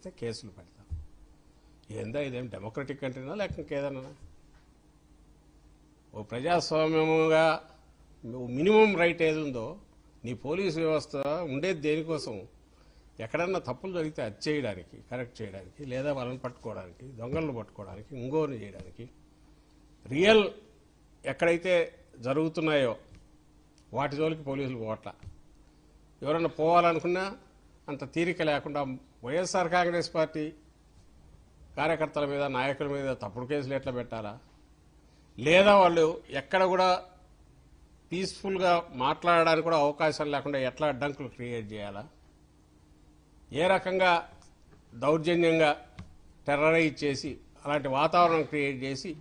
చేస్తే కేసులు పెడతాం. ఏందా ఇదేం డెమోక్రటిక్ కంట్రీనా లేక ఇంకేదన్నా? ఓ ప్రజాస్వామ్యముగా మినిమం రైట్ ఏది ఉందో నీ పోలీసు వ్యవస్థ ఉండేది దేనికోసం? ఎక్కడన్నా తప్పులు జరిగితే అది చేయడానికి, కరెక్ట్ చేయడానికి, లేదా వాళ్ళని పట్టుకోవడానికి, దొంగలను పట్టుకోవడానికి, ఇంగోని చేయడానికి. రియల్ ఎక్కడైతే జరుగుతున్నాయో వాటి జోలికి పోలీసులు పోవట్ల. ఎవరన్నా పోవాలనుకున్నా అంత తీరిక లేకుండా వైఎస్ఆర్ కాంగ్రెస్ పార్టీ కార్యకర్తల మీద, నాయకుల మీద తప్పుడు కేసులు ఎట్లా పెట్టాలా, లేదా వాళ్ళు ఎక్కడ కూడా పీస్ఫుల్గా మాట్లాడడానికి కూడా అవకాశం లేకుండా ఎట్లా అడ్డంకులు క్రియేట్ చేయాలా, ఏ రకంగా దౌర్జన్యంగా టెర్రరైజ్ చేసి అలాంటి వాతావరణం క్రియేట్ చేసి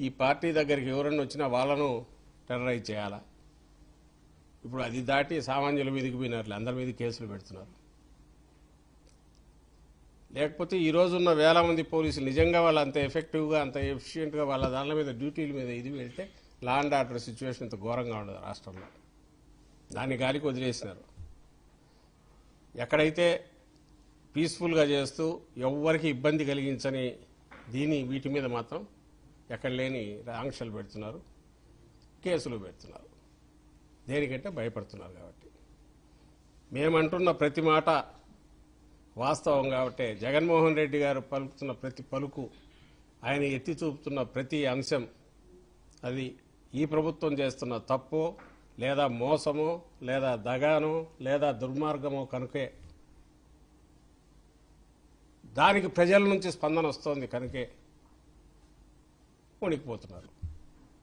ఈ పార్టీ దగ్గరికి ఎవరన్నా వచ్చినా వాళ్ళను టెర్రరైజ్ చేయాలా. ఇప్పుడు అది దాటి సామాన్యుల మీదకి పోయినట్లు అందరి మీద కేసులు పెడుతున్నారు. లేకపోతే ఈ రోజున్న వేల మంది పోలీసులు నిజంగా వాళ్ళు అంత ఎఫెక్టివ్గా, అంత ఎఫిషియెంట్గా వాళ్ళ దాని మీద డ్యూటీల మీద ఇది వెళ్తే లా అండ్ ఆర్డర్ సిచ్యువేషన్ ఇంత ఘోరంగా ఉండదు రాష్ట్రంలో. దాన్ని గాలికి వదిలేసినారు. ఎక్కడైతే పీస్ఫుల్గా చేస్తూ ఎవ్వరికి ఇబ్బంది కలిగించని వీటి మీద మాత్రం ఎక్కడ లేని ఆంక్షలు పెడుతున్నారు, కేసులు పెడుతున్నారు. దేనికంటే భయపడుతున్నారు కాబట్టి. మేమంటున్న ప్రతి మాట వాస్తవం కాబట్టి జగన్మోహన్ రెడ్డి గారు పలుకుతున్న ప్రతి పలుకు, ఆయన ఎత్తి చూపుతున్న ప్రతి అంశం అది ఈ ప్రభుత్వం చేస్తున్న తప్పో లేదా మోసమో లేదా దగానో లేదా దుర్మార్గమో కనుకే దానికి ప్రజల నుంచి స్పందన వస్తోంది కనుకే వణికిపోతున్నారు.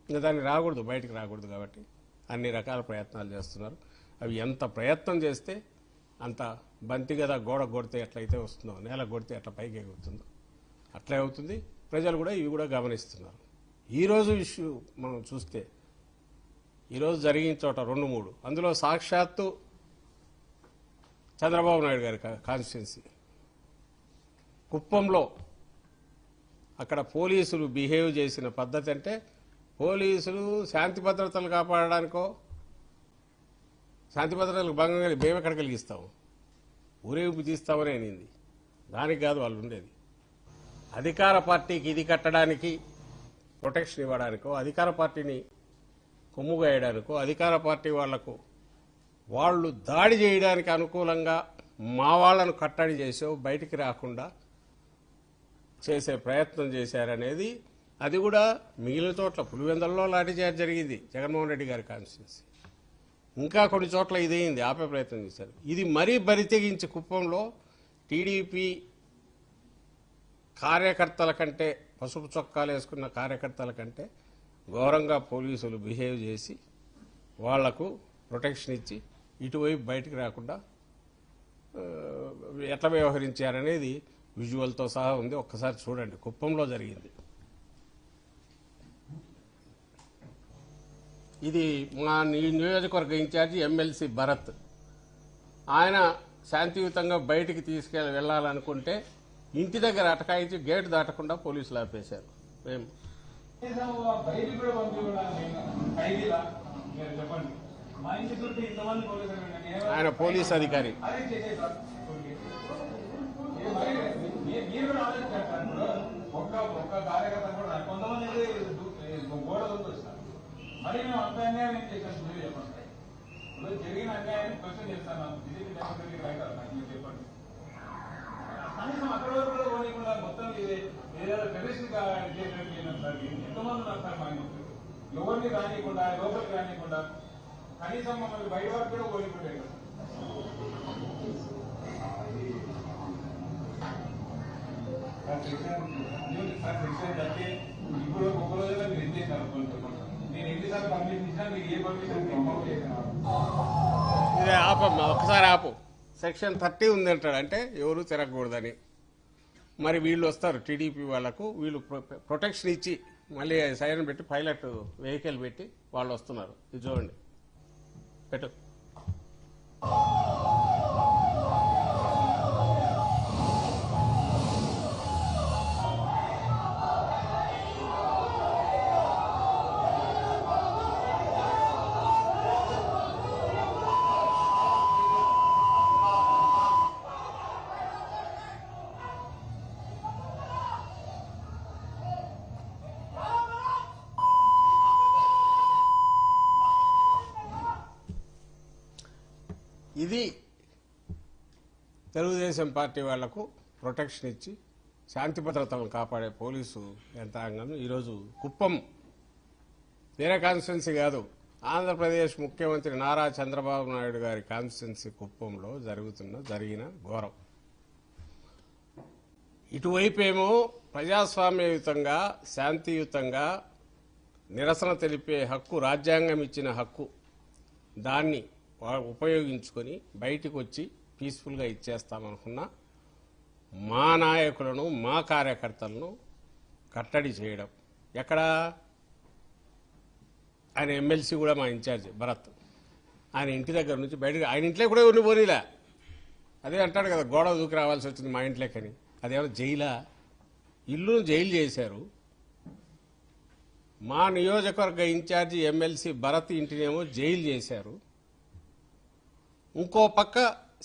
ఇంకా దాన్ని రాకూడదు, బయటికి రాకూడదు కాబట్టి అన్ని రకాల ప్రయత్నాలు చేస్తున్నారు. అవి ఎంత ప్రయత్నం చేస్తే అంత బంతి గద గోడ కొడితే ఎట్లయితే వస్తుందో, నేల కొడితే ఎట్లా పైకి ఎగురుతుందో అట్లే అవుతుంది. ప్రజలు కూడా ఇవి కూడా గమనిస్తున్నారు. ఈరోజు ఇష్యూ మనం చూస్తే ఈరోజు జరిగిన చోట 2-3 అందులో సాక్షాత్తు చంద్రబాబు నాయుడు గారి కాన్స్టిట్యున్సీ కుప్పంలో అక్కడ పోలీసులు బిహేవ్ చేసిన పద్ధతి అంటే పోలీసులు శాంతి భద్రతలు కాపాడడానికో, శాంతి భద్రతలకు భంగం కలిగి మేము ఎక్కడ కలిగిస్తాము, ఊరేగింపు తీస్తామని అనింది. దానికి కాదు వాళ్ళు ఉండేది. అధికార పార్టీకి ఇది కట్టడానికి, ప్రొటెక్షన్ ఇవ్వడానికో, అధికార పార్టీని కొమ్ముగాయడానికో, అధికార పార్టీ వాళ్లకు వాళ్ళు దాడి చేయడానికి అనుకూలంగా మా వాళ్లను కట్టడి చేసో బయటికి రాకుండా చేసే ప్రయత్నం చేశారనేది. అది కూడా మిగిలిన చోట్ల పులివెందులలో లాఠీచార్జ్ జరిగింది జగన్మోహన్ రెడ్డి గారి కాన్స్టిట్యున్సీ. ఇంకా కొన్ని చోట్ల ఇదేంది ఆపే ప్రయత్నం చేశారు. ఇది మరీ బరితెగించి కుప్పంలో టీడీపీ కార్యకర్తల కంటే, పసుపు చొక్కాలు వేసుకున్న కార్యకర్తల కంటే ఘోరంగా పోలీసులు బిహేవ్ చేసి వాళ్లకు ప్రొటెక్షన్ ఇచ్చి ఇటువైపు బయటికి రాకుండా ఎట్లా వ్యవహరించారనేది విజువల్తో సహా ఉంది. ఒక్కసారి చూడండి, కుప్పంలో జరిగింది. ఇది మా నియోజకవర్గ ఇన్ఛార్జి ఎమ్మెల్సీ భరత్. ఆయన శాంతియుతంగా బయటికి వెళ్ళాలనుకుంటే ఇంటి దగ్గర అటకాయించి గేటు దాటకుండా పోలీసులు ఆపేశారు. ఆయన పోలీస్ అధికారి. మరి మేము అంత అన్యాయం ఏం చేశాను మీరు చెప్పండి. ఇప్పుడు జరిగిన అన్యాయాన్ని క్వశ్చన్ చేస్తాను. ఇది డెమోక్రటిక్ రైట్ నాకు మీరు చెప్పండి. కనీసం అక్కడ వరకు కూడా పోనీకుండా మొత్తం ఏదో టెర్రరిస్ట్ సార్ ఎంతమంది ఉన్నారు సార్ మా ఎవరిని రానియకుండా, లోపలికి రానియకుండా, కనీసం మమ్మల్ని బయట వరకు కూడా పోనీకుంటే సార్ అంటే ఇప్పుడు ఒక రోజులో మీరు ఏం చేశారు అనుకుంటున్నాను. ఇదే ఆపమ్మా, ఒకసారి ఆపు. సెక్షన్ 30 ఉంది అంటాడు, అంటే ఎవరు తిరగకూడదని. మరి వీళ్ళు వస్తారు టీడీపీ వాళ్లకు, వీళ్ళు ప్రొటెక్షన్ ఇచ్చి మళ్ళీ సైరన్ పెట్టి పైలట్ వెహికల్ పెట్టి వాళ్ళు వస్తున్నారు. ఇది చూడండి, పెట్టు. ఇది తెలుగుదేశం పార్టీ వాళ్లకు ప్రొటెక్షన్ ఇచ్చి శాంతి భద్రతలను కాపాడే పోలీసు యంత్రాంగం ఈరోజు కుప్పం వేరే కాన్స్టిట్యున్సీ కాదు, ఆంధ్రప్రదేశ్ ముఖ్యమంత్రి నారా చంద్రబాబు నాయుడు గారి కాన్స్టిట్యున్సీ కుప్పంలో జరిగిన ఘోరం. ఇటువైపు ఏమో ప్రజాస్వామ్యయుతంగా శాంతియుతంగా నిరసన తెలిపే హక్కు, రాజ్యాంగం ఇచ్చిన హక్కు, దాన్ని ఉపయోగించుకొని బయటికి వచ్చి పీస్ఫుల్గా ఇచ్చేస్తామనుకున్న మా నాయకులను, మా కార్యకర్తలను కట్టడి చేయడం. ఎక్కడ ఆయన ఎమ్మెల్సీ కూడా మా ఇన్ఛార్జ్ భరత్, ఆయన ఇంటి దగ్గర నుంచి బయటకు, ఆయన ఇంట్లో కూడా ఎవరిని పోనీలే. అదే అంటాడు కదా, గోడ దూకి రావాల్సి వచ్చింది మా ఇంట్లోకని. అదేమన్నా జైలా? ఇల్లును జైలు చేశారు. మా నియోజకవర్గ ఇన్ఛార్జి ఎమ్మెల్సీ భరత్ ఇంటినేమో జైలు చేశారు. ఇంకో పక్క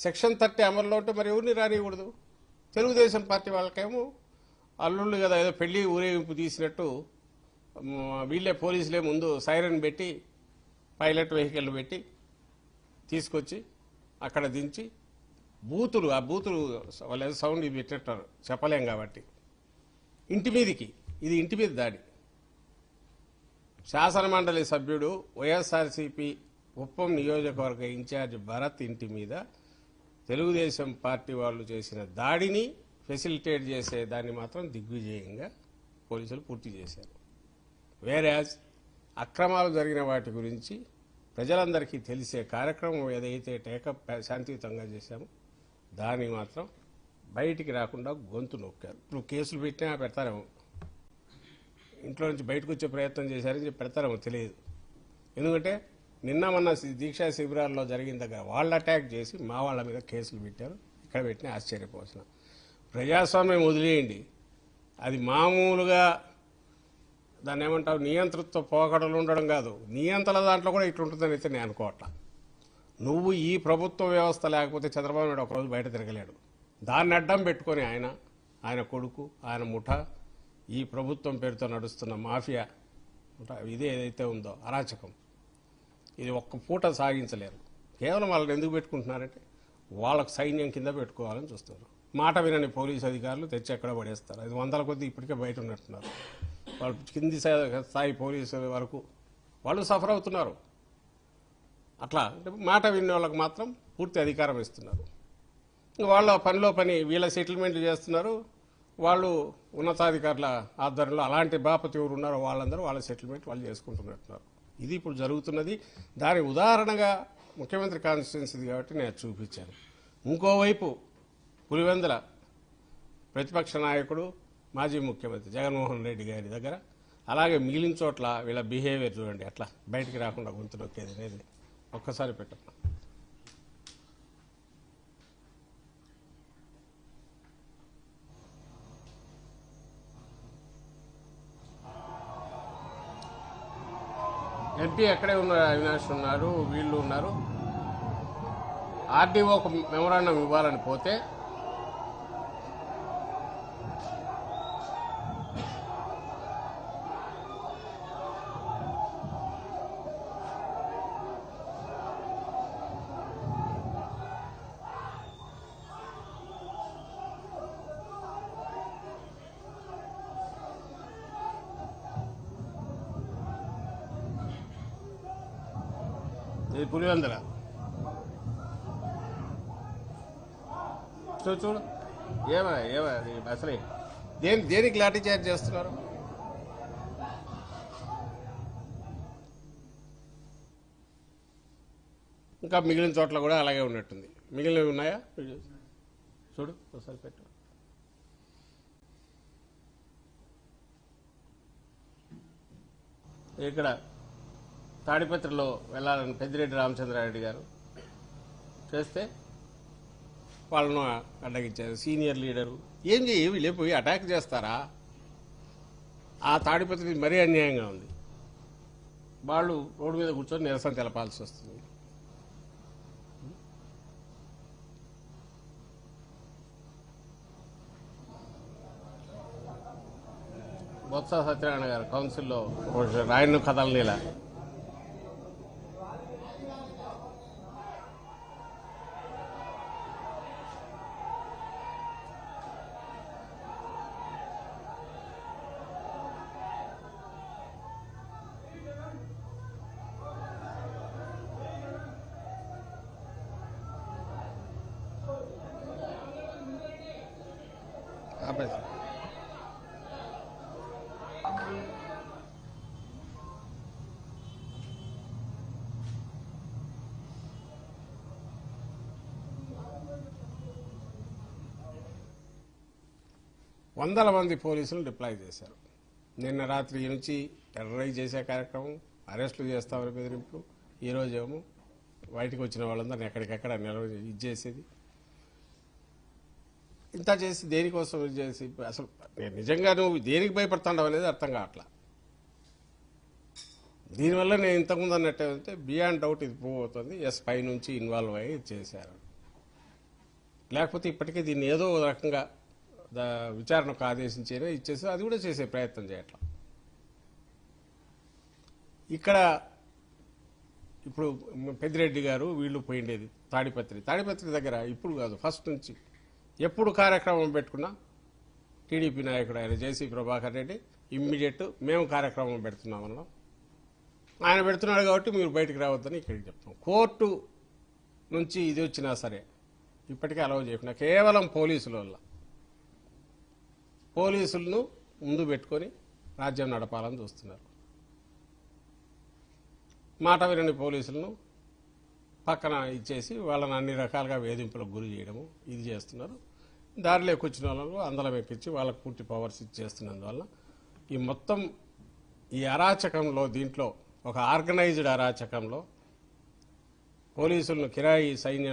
సెక్షన్ 30 అమల్లో ఉంటే మరి ఎవరిని రానియకూడదు. తెలుగుదేశం పార్టీ వాళ్ళకేమో అల్లుళ్ళు కదా, ఏదో పెళ్లి ఊరేగింపు తీసినట్టు వీళ్ళే పోలీసులే ముందు సైరన్ పెట్టి పైలట్ వెహికల్ పెట్టి తీసుకొచ్చి అక్కడ దించి ఆ బూతులు వాళ్ళు ఏదో సౌండ్ పెట్టినట్టారు, చెప్పలేం కాబట్టి ఇంటి మీదకి, ఇది ఇంటి మీద దాడి. శాసనమండలి సభ్యుడు వైఎస్ఆర్సీపీ కుప్పం నియోజకవర్గ ఇన్ఛార్జ్ భరత్ ఇంటి మీద తెలుగుదేశం పార్టీ వాళ్ళు చేసిన దాడిని ఫెసిలిటేట్ చేసే దాన్ని మాత్రం దిగ్విజయంగా పోలీసులు పూర్తి చేశారు. వేరాజ్ అక్రమాలు జరిగిన వాటి గురించి ప్రజలందరికీ తెలిసే కార్యక్రమం ఏదైతే టేకప్ శాంతియుతంగా చేశామో దాన్ని మాత్రం బయటికి రాకుండా గొంతు నొక్కారు. ఇప్పుడు కేసులు పెట్టినా పెడతారేమో, ఇంట్లో నుంచి బయటకు వచ్చే ప్రయత్నం చేశారని చెప్పి పెడతారేమో తెలియదు. ఎందుకంటే నిన్న మొన్న దీక్షా శిబిరాల్లో జరిగిన దగ్గర వాళ్ళు అటాక్ చేసి మా వాళ్ళ మీద కేసులు పెట్టారు. ఇక్కడ పెట్టినా ఆశ్చర్యపోసిన. ప్రజాస్వామ్యం వదిలేయండి, అది మామూలుగా దాన్ని ఏమంటావు, నియంతృత్వ పోకడలు ఉండడం కాదు, నియంత్రణ దాంట్లో కూడా ఇట్లుంటుందని అయితే నేను అనుకోవట్లా. నువ్వు ఈ ప్రభుత్వ వ్యవస్థ లేకపోతే చంద్రబాబు నాయుడు ఒకరోజు బయట తిరగలేడు. దాన్ని అడ్డం పెట్టుకొని ఆయన కొడుకు, ఆయన ముఠా, ఈ ప్రభుత్వం పేరుతో నడుస్తున్న మాఫియా ఇదే ఏదైతే ఉందో అరాచకం, ఇది ఒక్క పూట సాగించలేరు. కేవలం వాళ్ళని ఎందుకు పెట్టుకుంటున్నారంటే వాళ్ళకు సైన్యం కింద పెట్టుకోవాలని చూస్తున్నారు. మాట వినని పోలీసు అధికారులు తెచ్చి ఎక్కడ పడేస్తారు. అది 100ల కొద్దీ ఇప్పటికే బయట ఉన్నట్టున్నారు. వాళ్ళు కింది స్థాయి పోలీసుల వరకు వాళ్ళు సఫర్ అవుతున్నారు. అట్లా మాట విన్న వాళ్ళకి మాత్రం పూర్తి అధికారం ఇస్తున్నారు. వాళ్ళ పనిలో పని వీళ్ళ సెటిల్మెంట్ చేస్తున్నారు. వాళ్ళు ఉన్నతాధికారుల ఆధ్వర్యంలో అలాంటి బాపతి ఎవరు ఉన్నారో వాళ్ళందరూ వాళ్ళ సెటిల్మెంట్ వాళ్ళు చేసుకుంటున్నట్టున్నారు. ఇది ఇప్పుడు జరుగుతున్నది. దాని ఉదాహరణగా ముఖ్యమంత్రి కాన్స్టిట్యున్సీ కాబట్టి నేను చూపించాను. ఇంకోవైపు పులివెందుల ప్రతిపక్ష నాయకుడు మాజీ ముఖ్యమంత్రి జగన్మోహన్ రెడ్డి గారి దగ్గర, అలాగే మిగిలిన చోట్ల వీళ్ళ బిహేవియర్ చూడండి, అట్లా బయటికి రాకుండా గొంతు నొక్కేది లేదు. ఒక్కసారి పెట్టండి. ఎంపీ ఎక్కడే ఉన్నారు, అవినాష్ ఉన్నారు, వీళ్ళు ఉన్నారు. ఆర్డీఓకు మెమోరాండం ఇవ్వాలని పోతే ఇది పులివెందుల చూడు అసలే దేనికి లాఠీ చార్జ్ చేస్తున్నారు? ఇంకా మిగిలిన చోట్ల కూడా అలాగే ఉన్నట్టుంది. మిగిలినవి ఉన్నాయా చూడు, ఒకసారి పెట్టు. ఇక్కడ తాడిపత్రిలో వెళ్ళాలని పెద్దిరెడ్డి రామచంద్రారెడ్డి గారు చేస్తే వాళ్ళను అడ్డగించారు. సీనియర్ లీడరు ఏం చేయి లేకపోయి అటాక్ చేస్తారా? ఆ తాడిపత్రి మరీ అన్యాయంగా ఉంది. వాళ్ళు రోడ్డు మీద కూర్చొని నిరసన తెలపాల్సి వస్తుంది. బొత్స సత్యనారాయణ గారు కౌన్సిల్లో రాయను కథలనిలా అబ్బాయి సార్. వందల మంది పోలీసులు డిప్లాయ్ చేశారు. నిన్న రాత్రి నుంచి టెర్రరైజ్ చేసే కార్యక్రమం, అరెస్టులు చేస్తామని బెదిరింపులు, ఈరోజేమో బయటకు వచ్చిన వాళ్ళందరినీ ఎక్కడికెక్కడ ఇచ్చేసేది. ఇంత చేసి దేనికోసం ఇది చేసి అసలు నిజంగా నువ్వు దేనికి భయపడుతున్నావు అనేది అర్థం కావట్లా. దీనివల్ల నేను ఇంతకుముందు అన్నట్టే బియాండ్ డౌట్ ఇది ప్రూవ్ అవుతుంది. ఎస్, పై నుంచి ఇన్వాల్వ్ అయ్యి చేశారు. లేకపోతే ఇప్పటికే దీన్ని ఏదో రకంగా విచారణకు ఆదేశించేనే ఇచ్చేసి అది కూడా చేసే ప్రయత్నం చేయట్లా. ఇక్కడ ఇప్పుడు పెద్దిరెడ్డి గారు వీళ్ళు పోయిండేది తాడిపత్రి దగ్గర ఇప్పుడు కాదు, ఫస్ట్ నుంచి ఎప్పుడు కార్యక్రమం పెట్టుకున్నా టీడీపీ నాయకుడు ఆయన జేసీ ప్రభాకర్ రెడ్డి ఇమ్మీడియట్ మేము కార్యక్రమం పెడుతున్నామన్నాం. ఆయన పెడుతున్నాడు కాబట్టి మీరు బయటకు రావద్దని ఇక్కడికి చెప్తాం. కోర్టు నుంచి ఇది వచ్చినా సరే ఇప్పటికే అలవ్ చేయకుండా కేవలం పోలీసులను ముందు పెట్టుకొని రాజ్యం నడపాలని చూస్తున్నారు. మాట వినని పోలీసులను పక్కన ఇచ్చేసి వాళ్ళని అన్ని రకాలుగా వేధింపులకు గురి చేయడము ఇది చేస్తున్నారు. దారిలోకి వచ్చిన వాళ్ళకు అందలం ఎక్కించి వాళ్ళకు పూర్తి పవర్స్ ఇచ్చేస్తున్నందువల్ల ఈ మొత్తం ఈ అరాచకంలో, దీంట్లో ఒక ఆర్గనైజ్డ్ అరాచకంలో పోలీసులను కిరాయి సైన్యం